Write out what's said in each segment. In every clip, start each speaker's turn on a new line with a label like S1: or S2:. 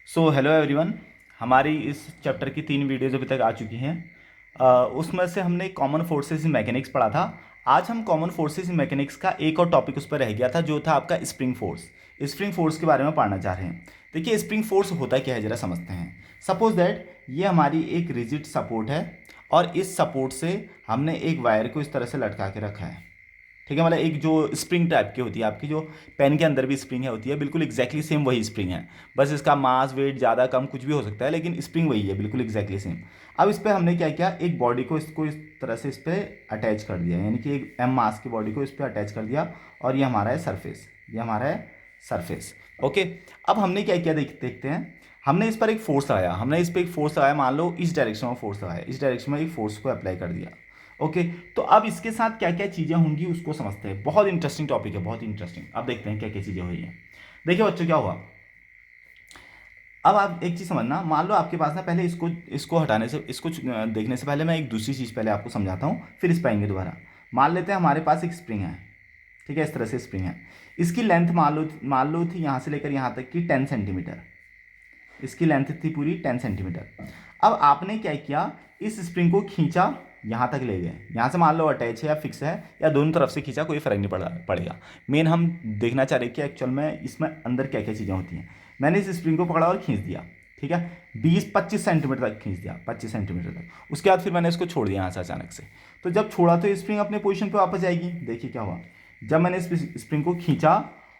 S1: So hello everyone. हमारी इस chapter की 3 वीडियोज अभी तक आ चुकी हैं। उसमें से हमने कॉमन फोर्सेस इन मैकेनिक्स पढ़ा था। आज हम कॉमन फोर्सेस इन मैकेनिक्स का एक और टॉपिक उस पर रह गया था, जो था आपका स्प्रिंग फोर्स। स्प्रिंग फोर्स के बारे में पढ़ना चाह रहे हैं। देखिए, स्प्रिंग फोर्स होता क्या है, जरा समझते हैं। सपोज दैट ये हमारी एक रिजिड सपोर्ट है और इस सपोर्ट से हमने एक वायर को इस तरह से लटका के रखा है। ठीक है, मतलब एक जो स्प्रिंग टाइप की होती है, आपकी जो पेन के अंदर भी स्प्रिंग है होती है, बिल्कुल एग्जैक्टली सेम वही स्प्रिंग है। बस इसका मास वेट ज़्यादा कम कुछ भी हो सकता है, लेकिन स्प्रिंग वही है, बिल्कुल एग्जैक्टली सेम। अब इस पर हमने क्या किया, एक बॉडी को इसको इस तरह से इस पर अटैच कर दिया, यानी कि एक एम मास की बॉडी को इस पर अटैच कर दिया। और ये हमारा है सरफेस, ये हमारा है सरफेस। ओके। अब हमने क्या किया, देखते हैं। हमने इस पर एक फोर्स लगाया, हमने इस पर एक फोर्स लगाया, मान लो इस डायरेक्शन में फोर्स लगाया, इस डायरेक्शन में एक फोर्स को अप्लाई कर दिया। ओके। तो अब इसके साथ क्या क्या चीज़ें होंगी उसको समझते हैं। बहुत इंटरेस्टिंग टॉपिक है, बहुत इंटरेस्टिंग। अब देखते हैं क्या क्या चीज़ें हुई हैं। देखिए बच्चों, क्या हुआ। अब आप एक चीज़ समझना, मान लो आपके पास ना, पहले इसको इसको हटाने से, इसको देखने से पहले मैं एक दूसरी चीज़ पहले आपको समझाता हूँ, फिर इस पाएंगे दोबारा। मान लेते हैं हमारे पास एक स्प्रिंग है। ठीक है, इस तरह से स्प्रिंग है। इसकी लेंथ मान लो थी यहाँ से लेकर यहाँ तक की 10 सेंटीमीटर। इसकी लेंथ थी पूरी 10 सेंटीमीटर। अब आपने क्या किया, इस स्प्रिंग को खींचा, यहाँ तक ले गए। यहाँ से मान लो अटैच है या फिक्स है, या दोनों तरफ से खींचा, कोई फर्क नहीं पड़ेगा। मेन हम देखना चाह रहे हैं कि एक्चुअल में इसमें अंदर क्या क्या चीज़ें होती हैं। मैंने इस स्प्रिंग को पकड़ा और खींच दिया। ठीक है, 20-25 सेंटीमीटर तक खींच दिया, 25 सेंटीमीटर तक। उसके बाद फिर मैंने इसको छोड़ दिया यहाँ से अचानक से। तो जब छोड़ा तो स्प्रिंग अपने पोजिशन पर वापस जाएगी। देखिए क्या हुआ, जब मैंने इस स्प्रिंग को खींचा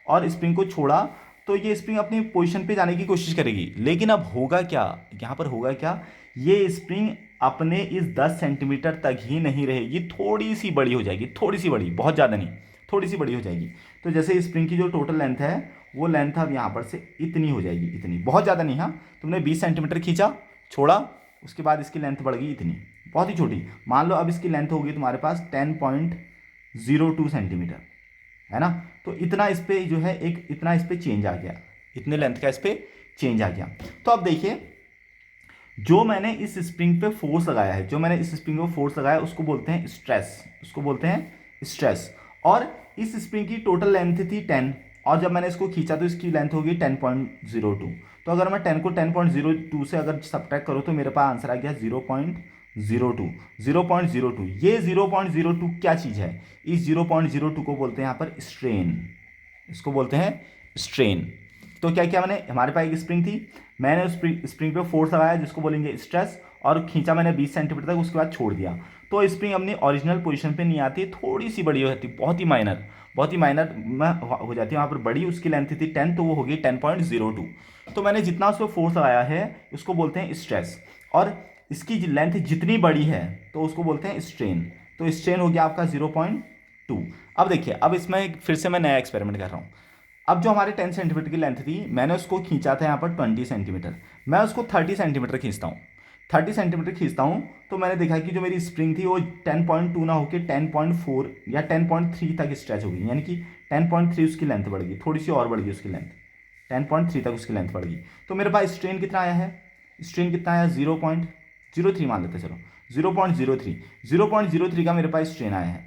S1: और स्प्रिंग को छोड़ा, तो ये स्प्रिंग अपनी पोजीशन पे जाने की कोशिश करेगी। लेकिन अब होगा क्या, यहाँ पर होगा क्या, ये स्प्रिंग अपने इस 10 सेंटीमीटर तक ही नहीं रहेगी, थोड़ी सी बड़ी हो जाएगी, थोड़ी सी बड़ी, बहुत ज़्यादा नहीं, थोड़ी सी बड़ी हो जाएगी। तो जैसे स्प्रिंग की जो टोटल लेंथ है, वो लेंथ अब यहाँ पर से इतनी हो जाएगी, इतनी, बहुत ज़्यादा नहीं। हाँ, तुमने 20 सेंटीमीटर खींचा, छोड़ा, उसके बाद इसकी लेंथ बढ़ गई इतनी, बहुत ही छोटी। मान लो अब इसकी लेंथ होगी तुम्हारे पास 10.02 सेंटीमीटर, है ना। तो इतना इस पे जो है, एक इतना इस पे चेंज आ गया, इतने लेंथ का इस पे चेंज आ गया। तो अब देखिए, जो मैंने इस स्प्रिंग पे फोर्स लगाया है, जो मैंने इस स्प्रिंग पे फोर्स लगाया, उसको बोलते हैं स्ट्रेस, उसको बोलते हैं स्ट्रेस। और इस स्प्रिंग की टोटल लेंथ थी 10, और जब मैंने इसको खींचा तो इसकी लेंथ होगी 10.02। तो अगर मैं 10 को 10.02 से अगर सब्ट्रैक्ट करूँ, तो मेरे पास आंसर आ गया 0.02। 0.02, ये 0.02 क्या चीज़ है, इस 0.02 को बोलते हैं यहाँ पर स्ट्रेन, इसको बोलते हैं स्ट्रेन। तो क्या क्या, मैंने, हमारे पास एक स्प्रिंग थी, मैंने उस स्प्रिंग पे फोर्स लगाया जिसको बोलेंगे स्ट्रेस, और खींचा मैंने 20 सेंटीमीटर तक, उसके बाद छोड़ दिया। तो स्प्रिंग अपनी ओरिजिनल पोजीशन पे नहीं आती, थोड़ी सी बड़ी हो जाती, बहुत ही माइनर, बहुत ही माइनर में हो जाती है वहाँ पर बड़ी। उसकी लेंथ थी 10, तो वो होगी 10.02। तो मैंने जितना उस पर फोर्स लगाया है उसको बोलते हैं स्ट्रेस, और इसकी लेंथ जितनी बड़ी है तो उसको बोलते हैं स्ट्रेन। तो स्ट्रेन हो गया आपका 0.2। अब देखिए, अब इसमें फिर से मैं नया एक्सपेरिमेंट कर रहा हूँ। अब जो हमारे 10 सेंटीमीटर की लेंथ थी, मैंने उसको खींचा था यहाँ पर 20 सेंटीमीटर, मैं उसको 30 सेंटीमीटर खींचता हूँ। 30 सेंटीमीटर खींचता हूँ, तो मैंने देखा कि जो मेरी स्प्रिंग थी वो 10.2 ना होकर 10.4 या 10.3 तक स्ट्रेच हो गई, यानी कि 10.3 उसकी लेंथ बढ़ गई, थोड़ी सी और बढ़ गई उसकी लेंथ, 10.3 तक उसकी लेंथ बढ़ गई। तो मेरे पास स्ट्रेन कितना आया है, स्ट्रेन कितना आया, 0.03 मान लेते, चलो 0.03, 0.03 का मेरे पास स्ट्रेन आया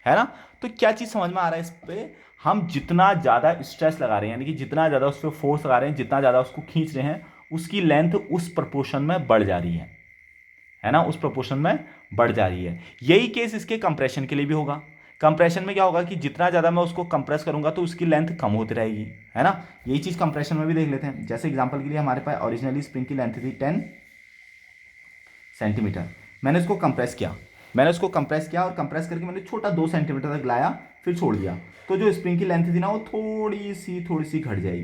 S1: है ना। तो क्या चीज़ समझ में आ रहा है इस पे, हम जितना ज़्यादा स्ट्रेस लगा रहे हैं, यानी कि जितना ज़्यादा उस पर फोर्स लगा रहे हैं, जितना ज़्यादा उसको खींच रहे हैं, उसकी लेंथ उस प्रपोर्शन में बढ़ जा रही है ना, उस प्रपोर्शन में बढ़ जा रही है। यही केस इसके कंप्रेशन के लिए भी होगा। कंप्रेशन में क्या होगा कि जितना ज़्यादा मैं उसको कंप्रेस करूंगा तो उसकी लेंथ कम होती रहेगी, है ना। यही चीज़ कंप्रेशन में भी देख लेते हैं। जैसे एग्जांपल के लिए, हमारे पास ओरिजिनली स्प्रिंग की लेंथ थी 10 सेंटीमीटर, मैंने उसको कंप्रेस किया, और कंप्रेस करके मैंने छोटा 2 सेंटीमीटर तक लाया, फिर छोड़ दिया। तो जो स्प्रिंग की लेंथ थी ना, वो थोड़ी सी घट जाएगी,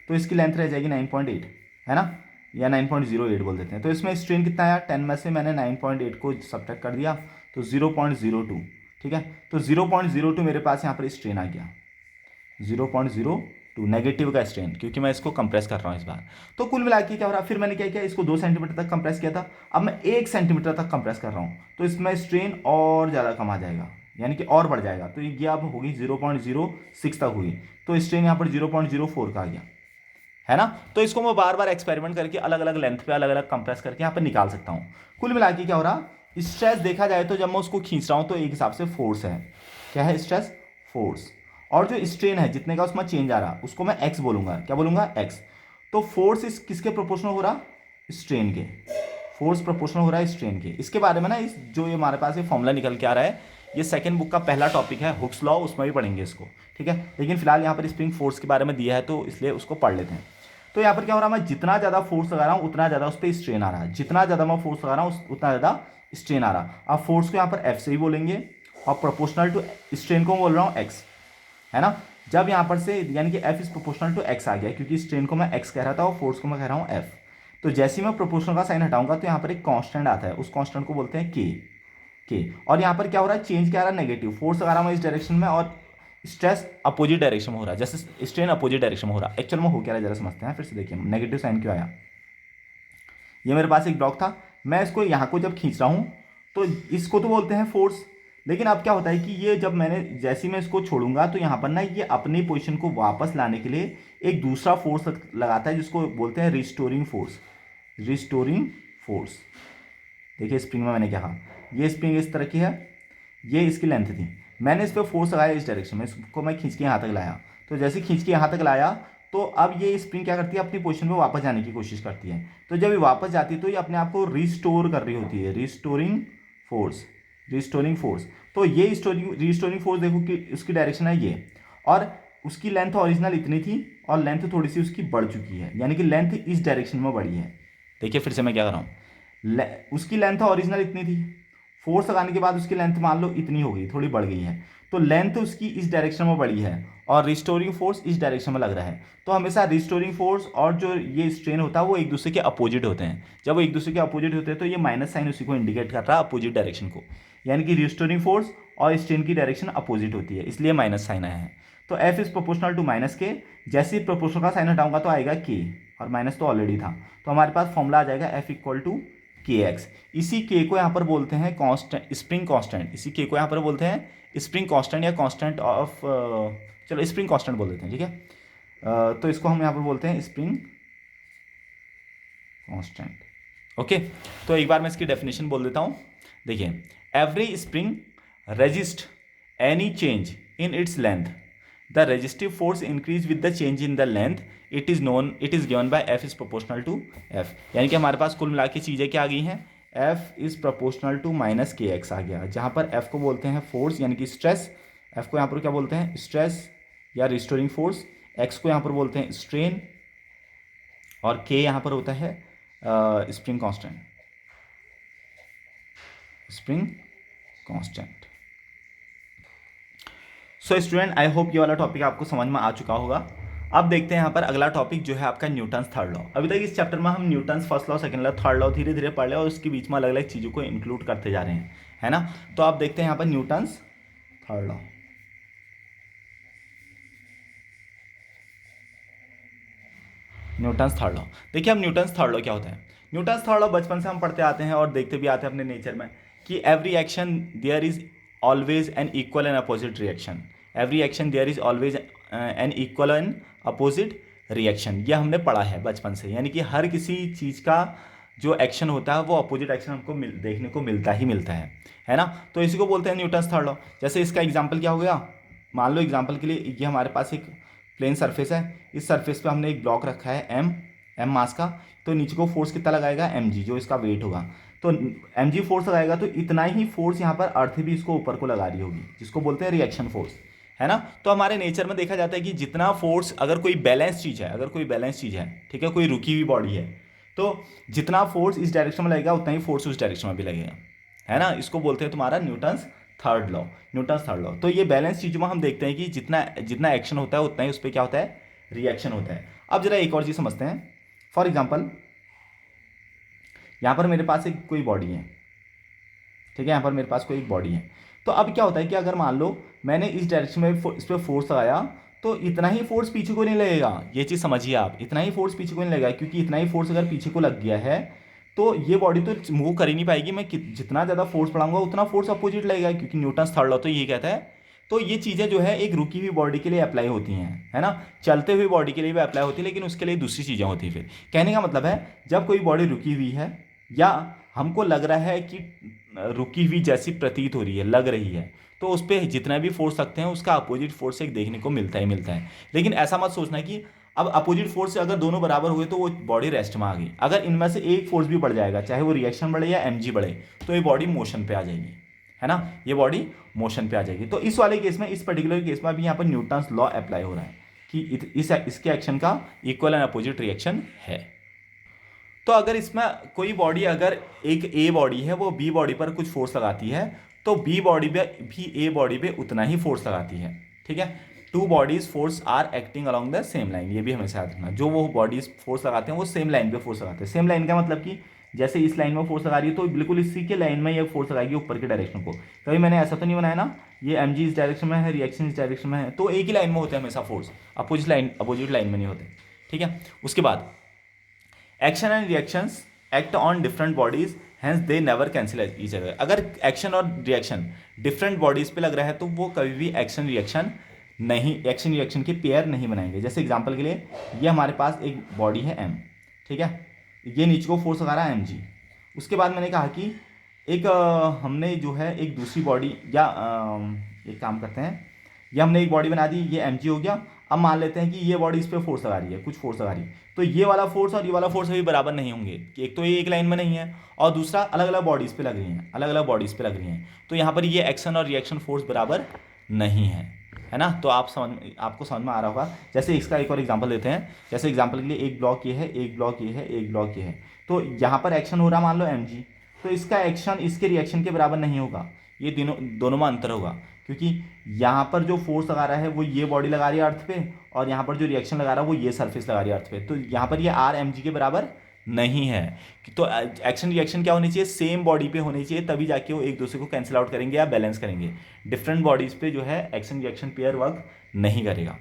S1: तो इसकी लेंथ रह जाएगी 9.8, है ना, या 9.08 बोल देते हैं। तो इसमें स्ट्रेन कितना आया, 10 में से मैंने 9.8 को सब्ट्रैक्ट कर दिया, तो 0.02। ठीक है, तो 0.02 मेरे पास यहाँ पर स्ट्रेन आ गया, 0.02 नेगेटिव का स्ट्रेन, क्योंकि मैं इसको कंप्रेस कर रहा हूँ इस बार। तो कुल मिला के क्या हो रहा, फिर मैंने क्या किया, इसको 2 सेंटीमीटर तक कंप्रेस किया था, अब मैं 1 सेंटीमीटर तक कंप्रेस कर रहा हूँ, तो इसमें स्ट्रेन और ज़्यादा कम आ जाएगा, यानी कि और बढ़ जाएगा। तो ये अब होगी 0.06 तक हुई, तो स्ट्रेन यहाँ पर 0.04 का आ गया, है ना। तो इसको मैं बार बार एक्सपेरिमेंट करके अलग अलग लेंथ पे अलग अलग कंप्रेस करके यहाँ पर निकाल सकता हूँ। कुल मिला के क्या हो रहा, स्ट्रेस देखा जाए तो जब मैं उसको खींच रहा हूँ तो एक हिसाब से फोर्स है, क्या है, स्ट्रेस, फोर्स। और जो स्ट्रेन है जितने का उसमें चेंज आ रहा, उसको मैं एक्स बोलूंगा, क्या बोलूंगा, एक्स। तो फोर्स इस किसके प्रोपोर्शनल हो रहा, स्ट्रेन के, फोर्स प्रोपोर्शनल हो रहा है स्ट्रेन के। इसके बारे में ना इस जो ये हमारे पास ये फॉर्मूला निकल के आ रहा है, ये सेकंड बुक का पहला टॉपिक है हुक्स लॉ, उसमें भी पढ़ेंगे इसको, ठीक है। लेकिन फिलहाल यहाँ पर स्प्रिंग फोर्स के बारे में दिया है तो इसलिए उसको पढ़ लेते हैं। तो यहाँ पर क्या हो रहा है, मैं जितना ज़्यादा फोर्स लगा रहा हूँ उतना ज़्यादा उस पर स्ट्रेन आ रहा है, जितना ज़्यादा मैं फोर्स लगा रहा हूँ उतना ज़्यादा स्ट्रेन आ रहा। अब फोर्स को यहाँ पर एफ से ही बोलेंगे और प्रोपोर्शनल टू स्ट्रेन को बोल रहा हूँ एक्स, है ना। जब यहाँ पर से यानी कि F is proportional to x आ गया, क्योंकि स्ट्रेन को मैं एक्स कह रहा था और फोर्स को मैं कह रहा हूँ एफ। तो जैसे ही मैं प्रोपोर्शनल का साइन हटाऊंगा तो यहाँ पर एक कांस्टेंट आता है, उस कांस्टेंट को बोलते हैं के। और यहाँ पर क्या हो रहा है, चेंज क्या आ रहा है, नेगेटिव फोर्स लगा रहा हूँ इस डायरेक्शन में और स्ट्रेस अपोजिट डायरेक्शन में हो रहा है, जैसे स्ट्रेन अपोजिट डायरेक्शन में हो रहा है। एक्चुअल में हो क्या रहा है जरा समझते हैं। फिर से देखिए नेगेटिव साइन क्यों आया, ये मेरे पास एक ब्लॉक था, मैं इसको यहाँ को जब खींच रहा हूँ तो इसको तो बोलते हैं फोर्स, लेकिन अब क्या होता है कि ये जब मैंने जैसे मैं इसको छोड़ूंगा तो यहाँ पर ना ये अपनी पोजीशन को वापस लाने के लिए एक दूसरा फोर्स लगाता है जिसको बोलते हैं रिस्टोरिंग फोर्स। रिस्टोरिंग फोर्स, देखिए स्प्रिंग में मैंने क्या कहा, ये स्प्रिंग इस तरह की है, ये इसकी लेंथ थी, मैंने इस पर फोर्स लगाया इस डायरेक्शन में, इसको मैं खींच के यहाँ तक लाया। तो जैसे खींच के यहाँ तक लाया तो अब ये स्प्रिंग क्या करती है, अपनी पोजीशन पे वापस जाने की कोशिश करती है। तो जब ये वापस जाती है तो ये अपने आप को रिस्टोर कर रही होती है, रिस्टोरिंग फोर्स, रिस्टोरिंग फोर्स। तो ये रिस्टोरिंग फोर्स देखो कि उसकी डायरेक्शन है ये, और उसकी लेंथ ओरिजिनल इतनी थी और लेंथ थोड़ी सी उसकी बढ़ चुकी है, यानी कि लेंथ इस डायरेक्शन में बढ़ी है। देखिए फिर से मैं क्या कर रहा हूँ, उसकी लेंथ ओरिजिनल इतनी थी, फोर्स लगाने के बाद उसकी लेंथ मान लो इतनी हो गई, थोड़ी बढ़ गई है, तो लेंथ उसकी इस डायरेक्शन में बढ़ी है और रिस्टोरिंग फोर्स इस डायरेक्शन में लग रहा है। तो हमेशा रिस्टोरिंग फोर्स और जो ये स्ट्रेन होता है वो एक दूसरे के अपोजिट होते हैं। जब वो एक दूसरे के अपोजिट होते हैं तो ये माइनस साइन उसी को इंडिकेट कर रहा है, अपोजिट डायरेक्शन को, यानी कि रिस्टोरिंग फोर्स और स्ट्रेन की डायरेक्शन अपोजिट होती है, इसलिए माइनस साइन आया है। तो F is proportional to minus k, जैसे ही प्रोपोर्शनल का साइन हटाऊंगा तो आएगा के, और माइनस तो ऑलरेडी था, तो हमारे पास फॉर्मूला आ जाएगा एफ इक्वल टू के एक्स। इसी के को यहाँ पर बोलते हैं कांस्टेंट, स्प्रिंग कांस्टेंट। इसी के को यहाँ पर बोलते हैं स्प्रिंग कांस्टेंट या कांस्टेंट ऑफ, चलो स्प्रिंग कांस्टेंट बोल देते हैं, ठीक है। तो इसको हम यहाँ पर बोलते हैं स्प्रिंग कांस्टेंट। ओके, तो एक बार मैं इसकी डेफिनेशन बोल देता हूँ। देखिए, every spring resist any change in its length, the resistive force increase with the change in the length, it is given by F is proportional to F. यानी कि हमारे पास कुल मिला के चीज़ें क्या आ गई हैं, F is proportional to minus k x आ गया, जहाँ पर एफ को बोलते हैं फोर्स यानी कि स्ट्रेस, एफ को यहाँ पर क्या बोलते हैं स्ट्रेस या रिस्टोरिंग फोर्स, एक्स को यहाँ पर बोलते हैं स्ट्रेन, और के यहाँ पर होता है spring constant, spring constant. So student, I hope ये वाला टॉपिक आपको समझ में आ चुका होगा। अब देखते हैं यहाँ पर अगला टॉपिक जो है आपका न्यूटन्स थर्ड लॉ। अभी तक इस चैप्टर में हम Newton's first law, second law, third law धीरे धीरे पढ़ रहे हैं और उसके बीच में अलग अलग चीज़ों को इंक्लूड करते जा रहे हैं, है ना। तो आप देखते हैं यहाँ पर Newton's third law. Newton's third law, देखिए अब न्यूटन्स थर्ड लॉ क्या होता है। न्यूटन्स थर्ड लॉ बचपन से हम पढ़ते आते हैं और देखते भी आते हैं अपने नेचर में कि every action there is always an equal and opposite reaction, every action there is always an equal and opposite reaction. यह हमने पढ़ा है बचपन से, यानी कि हर किसी चीज़ का जो एक्शन होता है वो अपोजिट एक्शन हमको देखने को मिलता ही मिलता है ना। तो इसी को बोलते हैं न्यूटन्स थर्ड लॉ। जैसे इसका एग्जाम्पल क्या हो गया, मान लो एग्जाम्पल के लिए ये हमारे पास एक प्लेन सरफेस है, इस सरफेस पे हमने एक ब्लॉक रखा है एम मास का, तो नीचे को फोर्स कितना लगाएगा mg, जो इसका वेट होगा। तो mg फोर्स लगाएगा तो इतना ही फोर्स यहाँ पर अर्थ भी इसको ऊपर को लगा रही होगी, जिसको बोलते हैं रिएक्शन फोर्स, है ना। तो हमारे नेचर में देखा जाता है कि जितना फोर्स, अगर कोई बैलेंस चीज़ है, अगर कोई बैलेंस चीज़ है, ठीक है, कोई रुकी हुई बॉडी है, तो जितना फोर्स इस डायरेक्शन में लगेगा उतना ही फोर्स उस डायरेक्शन में भी लगेगा, है ना। इसको बोलते हैं तुम्हारा Newton's third law, Newton's third law. तो ये बैलेंस चीज़ों में हम देखते हैं कि जितना एक्शन होता है उतना ही उस पर क्या होता है, रिएक्शन होता है। अब जरा एक और चीज़ समझते हैं। फॉर एग्जाम्पल, यहाँ पर मेरे पास एक कोई बॉडी है, ठीक है, यहाँ पर मेरे पास कोई एक बॉडी है। तो अब क्या होता है कि अगर मान लो मैंने इस डायरेक्शन में इस पर फोर्स लगाया तो इतना ही फोर्स पीछे को नहीं लगेगा, ये चीज़ समझिए आप, इतना ही फोर्स पीछे को नहीं लगेगा, क्योंकि इतना ही फोर्स अगर पीछे को लग गया है तो ये बॉडी तो मूव कर ही नहीं पाएगी। मैं जितना ज़्यादा फोर्स बढ़ाऊंगा उतना फोर्स अपोजिट लगेगा, क्योंकि न्यूटन्स थर्ड लॉ तो ये कहता है। तो ये चीज़ें जो है एक रुकी हुई बॉडी के लिए अप्लाई होती हैं, है ना, चलते हुई बॉडी के लिए भी अप्लाई होती है, लेकिन उसके लिए दूसरी चीज़ें होती हैं। फिर कहने का मतलब है, जब कोई बॉडी रुकी हुई है या हमको लग रहा है कि रुकी हुई जैसी प्रतीत हो रही है, लग रही है, तो उस पर जितना भी फोर्स लगते हैं उसका अपोजिट फोर्स एक देखने को मिलता ही मिलता है। लेकिन ऐसा मत सोचना कि अब अपोजिट फोर्स से अगर दोनों बराबर हुए तो वो बॉडी रेस्ट में आ गई। अगर इनमें से एक फोर्स भी बढ़ जाएगा, चाहे वो रिएक्शन बढ़े या एमजी बढ़े, तो ये बॉडी मोशन पे आ जाएगी, है ना, ये बॉडी मोशन पे आ जाएगी। तो इस वाले केस में, इस पर्टिकुलर केस में अभी यहाँ पर न्यूटन्स लॉ अप्लाई हो रहा है कि इसके एक्शन का इक्वल एंड अपोजिट रिएक्शन है। तो अगर इसमें कोई बॉडी, अगर एक ए बॉडी है वो बी बॉडी पर कुछ फोर्स लगाती है, तो बी बॉडी पे भी ए बॉडी पे उतना ही फोर्स लगाती है, ठीक है। Two bodies force are acting along the same line, ये भी हमेशा याद रखना। जो वो बॉडीज फोर्स लगाते हैं वो सेम लाइन पे फोर्स लगाते हैं। सेम लाइन का मतलब कि जैसे इस लाइन में फोर्स लगा रही है तो बिल्कुल इसी के लाइन में ये फोर्स लगाएगी ऊपर की डायरेक्शन को। कभी मैंने ऐसा तो नहीं बनाया ना, ये एम जी इस डायरेक्शन में है, रिएक्शन इस डायरेक्शन में है, तो एक ही लाइन में होते हैं हमेशा फोर्स, अपोजिट लाइन में नहीं होते, ठीक है। उसके बाद action and reactions act on different bodies, hence they never cancel each other. अगर एक्शन और रिएक्शन डिफरेंट बॉडीज पे लग रहा है तो वो कभी भी एक्शन रिएक्शन के पेयर नहीं बनाएंगे। जैसे एग्जांपल के लिए, ये हमारे पास एक बॉडी है एम, ठीक है, ये नीचे को फोर्स लगा रहा है एम जी। उसके बाद मैंने कहा कि एक हमने जो है एक दूसरी बॉडी, या एक काम करते हैं, ये हमने एक बॉडी बना दी, ये एम जी हो गया। अब मान लेते हैं कि ये बॉडी इस पर फोर्स लगा रही है, कुछ फोर्स लगा रही है, तो ये वाला फोर्स और ये वाला फोर्स अभी बराबर नहीं होंगे कि एक तो ये एक लाइन में नहीं है और दूसरा अलग अलग बॉडीज़ पे लग रही हैं, अलग अलग बॉडीज़ पे लग रही हैं, तो यहाँ पर ये एक्शन और रिएक्शन फोर्स बराबर नहीं है ना। तो आपको समझ में आ रहा होगा। जैसे इसका एक और एग्जांपल लेते हैं। जैसे एग्जांपल के लिए एक ब्लॉक ये है, एक ब्लॉक ये है, एक ब्लॉक ये है, तो यहाँ पर एक्शन हो रहा मान लो एम जी, तो इसका एक्शन इसके रिएक्शन के बराबर नहीं होगा, ये दोनों में अंतर होगा, क्योंकि यहाँ पर जो फोर्स लगा रहा है वो ये बॉडी लगा रही है अर्थ पे, और यहाँ पर जो रिएक्शन लगा रहा है वो ये सरफेस लगा रही है अर्थ पे, तो यहाँ पर ये आर एम जी के बराबर नहीं है। तो एक्शन रिएक्शन क्या होनी चाहिए, सेम बॉडी पे होनी चाहिए, तभी जाके वो एक दूसरे को कैंसिल आउट करेंगे या बैलेंस करेंगे। डिफरेंट बॉडीज पे जो है एक्शन रिएक्शन पेयर वर्क नहीं करेगा।